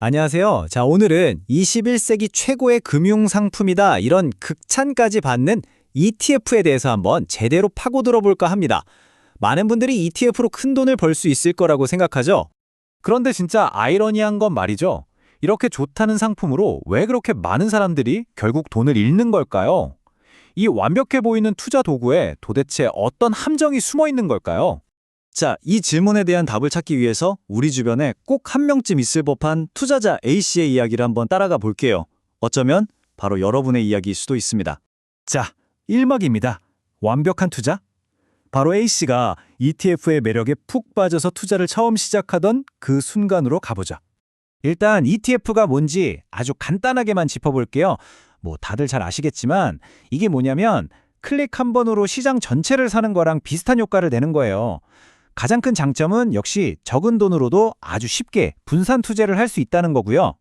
안녕하세요. 자, 오늘은 21세기 최고의 금융 상품이다. 이런 극찬까지 받는 ETF에 대해서 한번 제대로 파고들어 볼까 합니다. 많은 분들이 ETF로 큰 돈을 벌 수 있을 거라고 생각하죠? 그런데 진짜 아이러니한 건 말이죠. 이렇게 좋다는 상품으로 왜 그렇게 많은 사람들이 결국 돈을 잃는 걸까요? 이 완벽해 보이는 투자 도구에 도대체 어떤 함정이 숨어 있는 걸까요? 자, 이 질문에 대한 답을 찾기 위해서 우리 주변에 꼭 한 명쯤 있을 법한 투자자 A씨의 이야기를 한번 따라가 볼게요. 어쩌면 바로 여러분의 이야기일 수도 있습니다. 자, 1막입니다. 완벽한 투자? 바로 A씨가 ETF의 매력에 푹 빠져서 투자를 처음 시작하던 그 순간으로 가보자. 일단 ETF가 뭔지 아주 간단하게만 짚어볼게요. 뭐 다들 잘 아시겠지만 이게 뭐냐면 클릭 한 번으로 시장 전체를 사는 거랑 비슷한 효과를 내는 거예요. 가장 큰 장점은 역시 적은 돈으로도 아주 쉽게 분산 투자를 할 수 있다는 거고요.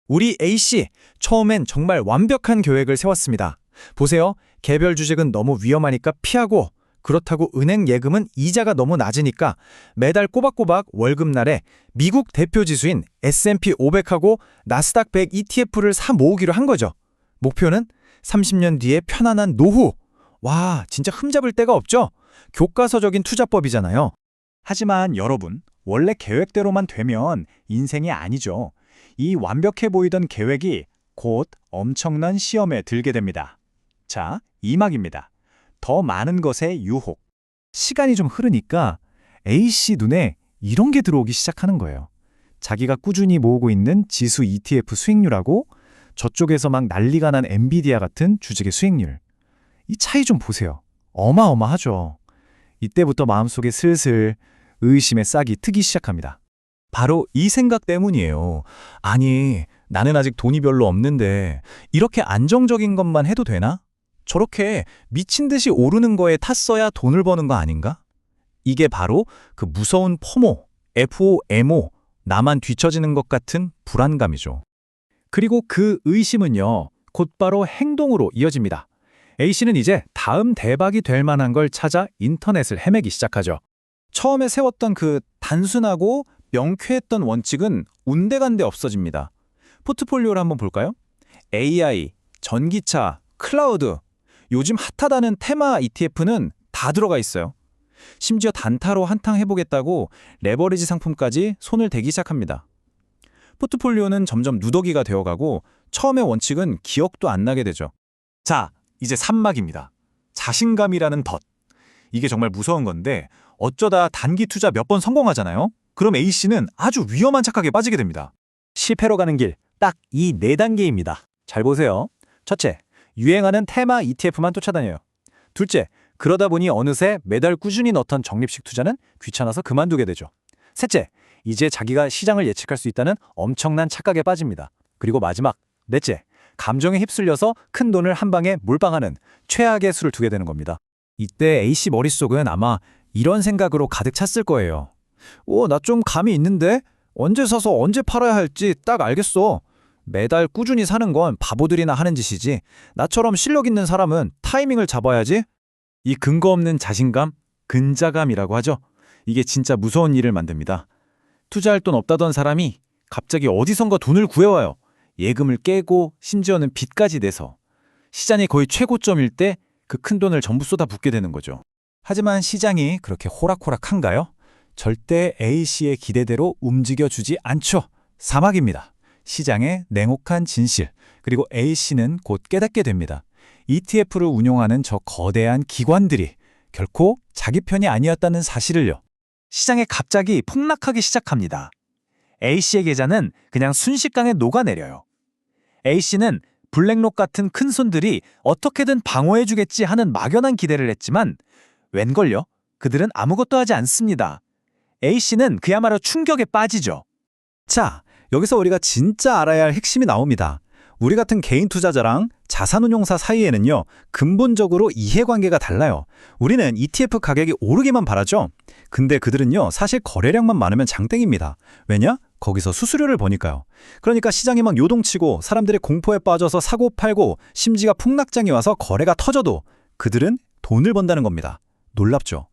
우리 A씨, 처음엔 정말 완벽한 계획을 세웠습니다. 보세요. 개별 주식은 너무 위험하니까 피하고, 그렇다고 은행 예금은 이자가 너무 낮으니까 매달 꼬박꼬박 월급날에 미국 대표 지수인 S&P 500하고 나스닥 100 ETF를 사 모으기로 한 거죠. 목표는 30년 뒤에 편안한 노후. 와, 진짜 흠잡을 데가 없죠? 교과서적인 투자법이잖아요. 하지만 여러분, 원래 계획대로만 되면 인생이 아니죠. 이 완벽해 보이던 계획이 곧 엄청난 시험에 들게 됩니다. 자, 2막입니다. 더 많은 것의 유혹. 시간이 좀 흐르니까 A씨 눈에 이런 게 들어오기 시작하는 거예요. 자기가 꾸준히 모으고 있는 지수 ETF 수익률하고 저쪽에서 막 난리가 난 엔비디아 같은 주식의 수익률. 이 차이 좀 보세요. 어마어마하죠. 이때부터 마음속에 슬슬 의심의 싹이 트기 시작합니다. 바로 이 생각 때문이에요. 아니, 나는 아직 돈이 별로 없는데 이렇게 안정적인 것만 해도 되나? 저렇게 미친 듯이 오르는 거에 탔어야 돈을 버는 거 아닌가? 이게 바로 그 무서운 포모, FOMO, 나만 뒤처지는 것 같은 불안감이죠. 그리고 그 의심은요, 곧바로 행동으로 이어집니다. A씨는 이제 다음 대박이 될 만한 걸 찾아 인터넷을 헤매기 시작하죠. 처음에 세웠던 그 단순하고 명쾌했던 원칙은 온데간데 없어집니다. 포트폴리오를 한번 볼까요? AI, 전기차, 클라우드, 요즘 핫하다는 테마 ETF는 다 들어가 있어요. 심지어 단타로 한탕 해보겠다고 레버리지 상품까지 손을 대기 시작합니다. 포트폴리오는 점점 누더기가 되어가고 처음의 원칙은 기억도 안 나게 되죠. 자, 이제 3막입니다. 자신감이라는 덫. 이게 정말 무서운 건데 어쩌다 단기 투자 몇 번 성공하잖아요? 그럼 A씨는 아주 위험한 착각에 빠지게 됩니다. 실패로 가는 길, 딱 이 4단계입니다. 잘 보세요. 첫째, 유행하는 테마 ETF만 쫓아다녀요. 둘째, 그러다 보니 어느새 매달 꾸준히 넣던 적립식 투자는 귀찮아서 그만두게 되죠. 셋째, 이제 자기가 시장을 예측할 수 있다는 엄청난 착각에 빠집니다. 그리고 마지막, 넷째, 감정에 휩쓸려서 큰 돈을 한 방에 몰빵하는 최악의 수를 두게 되는 겁니다. 이때 A씨 머릿속은 아마 이런 생각으로 가득 찼을 거예요. 나 좀 감이 있는데? 언제 사서 언제 팔아야 할지 딱 알겠어. 매달 꾸준히 사는 건 바보들이나 하는 짓이지. 나처럼 실력 있는 사람은 타이밍을 잡아야지. 이 근거 없는 자신감, 근자감이라고 하죠. 이게 진짜 무서운 일을 만듭니다. 투자할 돈 없다던 사람이 갑자기 어디선가 돈을 구해와요. 예금을 깨고 심지어는 빚까지 내서. 시장이 거의 최고점일 때 그 큰 돈을 전부 쏟아붓게 되는 거죠. 하지만 시장이 그렇게 호락호락한가요? 절대 A씨의 기대대로 움직여주지 않죠. 사막입니다. 시장의 냉혹한 진실, 그리고 A씨는 곧 깨닫게 됩니다. ETF를 운용하는 저 거대한 기관들이 결코 자기 편이 아니었다는 사실을요. 시장에 갑자기 폭락하기 시작합니다. A씨의 계좌는 그냥 순식간에 녹아내려요. A씨는 블랙록 같은 큰 손들이 어떻게든 방어해주겠지 하는 막연한 기대를 했지만 웬걸요? 그들은 아무것도 하지 않습니다. A씨는 그야말로 충격에 빠지죠. 자, 여기서 우리가 진짜 알아야 할 핵심이 나옵니다. 우리 같은 개인 투자자랑 자산운용사 사이에는요, 근본적으로 이해관계가 달라요. 우리는 ETF 가격이 오르기만 바라죠. 근데 그들은요, 사실 거래량만 많으면 장땡입니다. 왜냐? 거기서 수수료를 버니까요. 그러니까 시장이 막 요동치고 사람들이 공포에 빠져서 사고 팔고 심지가 폭락장이 와서 거래가 터져도 그들은 돈을 번다는 겁니다. 놀랍죠?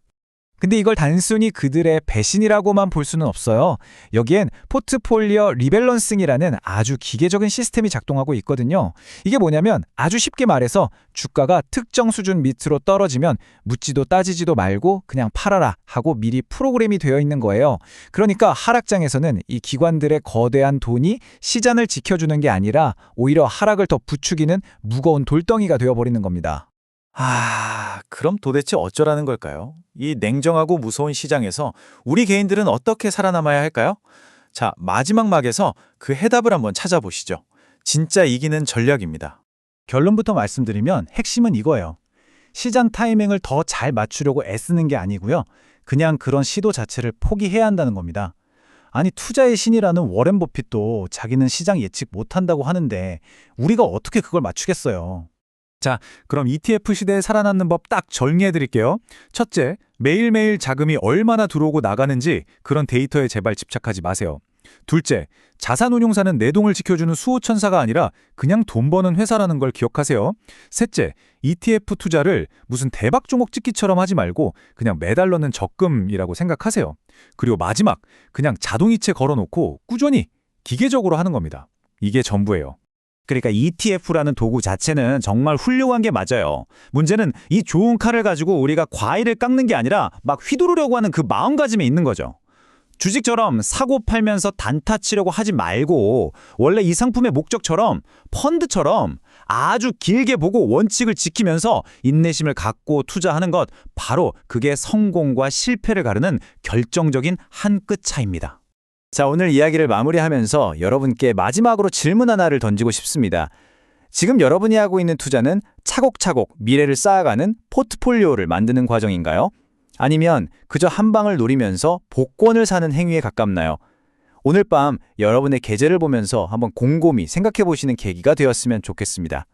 근데 이걸 단순히 그들의 배신이라고만 볼 수는 없어요. 여기엔 포트폴리오 리밸런싱이라는 아주 기계적인 시스템이 작동하고 있거든요. 이게 뭐냐면 아주 쉽게 말해서 주가가 특정 수준 밑으로 떨어지면 묻지도 따지지도 말고 그냥 팔아라 하고 미리 프로그램이 되어 있는 거예요. 그러니까 하락장에서는 이 기관들의 거대한 돈이 시장을 지켜주는 게 아니라 오히려 하락을 더 부추기는 무거운 돌덩이가 되어버리는 겁니다. 그럼 도대체 어쩌라는 걸까요? 이 냉정하고 무서운 시장에서 우리 개인들은 어떻게 살아남아야 할까요? 자, 마지막 막에서 그 해답을 한번 찾아보시죠. 진짜 이기는 전략입니다. 결론부터 말씀드리면 핵심은 이거예요. 시장 타이밍을 더 잘 맞추려고 애쓰는 게 아니고요. 그냥 그런 시도 자체를 포기해야 한다는 겁니다. 아니, 투자의 신이라는 워렌 버핏도 자기는 시장 예측 못한다고 하는데 우리가 어떻게 그걸 맞추겠어요. 자, 그럼 ETF 시대에 살아남는 법 딱 정리해 드릴게요. 첫째, 매일매일 자금이 얼마나 들어오고 나가는지 그런 데이터에 제발 집착하지 마세요. 둘째, 자산운용사는 내동을 지켜주는 수호천사가 아니라 그냥 돈 버는 회사라는 걸 기억하세요. 셋째, ETF 투자를 무슨 대박 종목 찍기처럼 하지 말고 그냥 매달 넣는 적금이라고 생각하세요. 그리고 마지막, 그냥 자동이체 걸어놓고 꾸준히 기계적으로 하는 겁니다. 이게 전부예요. 그러니까 ETF라는 도구 자체는 정말 훌륭한 게 맞아요. 문제는 이 좋은 칼을 가지고 우리가 과일을 깎는 게 아니라 막 휘두르려고 하는 그 마음가짐에 있는 거죠. 주식처럼 사고 팔면서 단타 치려고 하지 말고 원래 이 상품의 목적처럼 펀드처럼 아주 길게 보고 원칙을 지키면서 인내심을 갖고 투자하는 것, 바로 그게 성공과 실패를 가르는 결정적인 한 끗 차이입니다. 자, 오늘 이야기를 마무리하면서 여러분께 마지막으로 질문 하나를 던지고 싶습니다. 지금 여러분이 하고 있는 투자는 차곡차곡 미래를 쌓아가는 포트폴리오를 만드는 과정인가요? 아니면 그저 한 방을 노리면서 복권을 사는 행위에 가깝나요? 오늘 밤 여러분의 계좌를 보면서 한번 곰곰이 생각해 보시는 계기가 되었으면 좋겠습니다.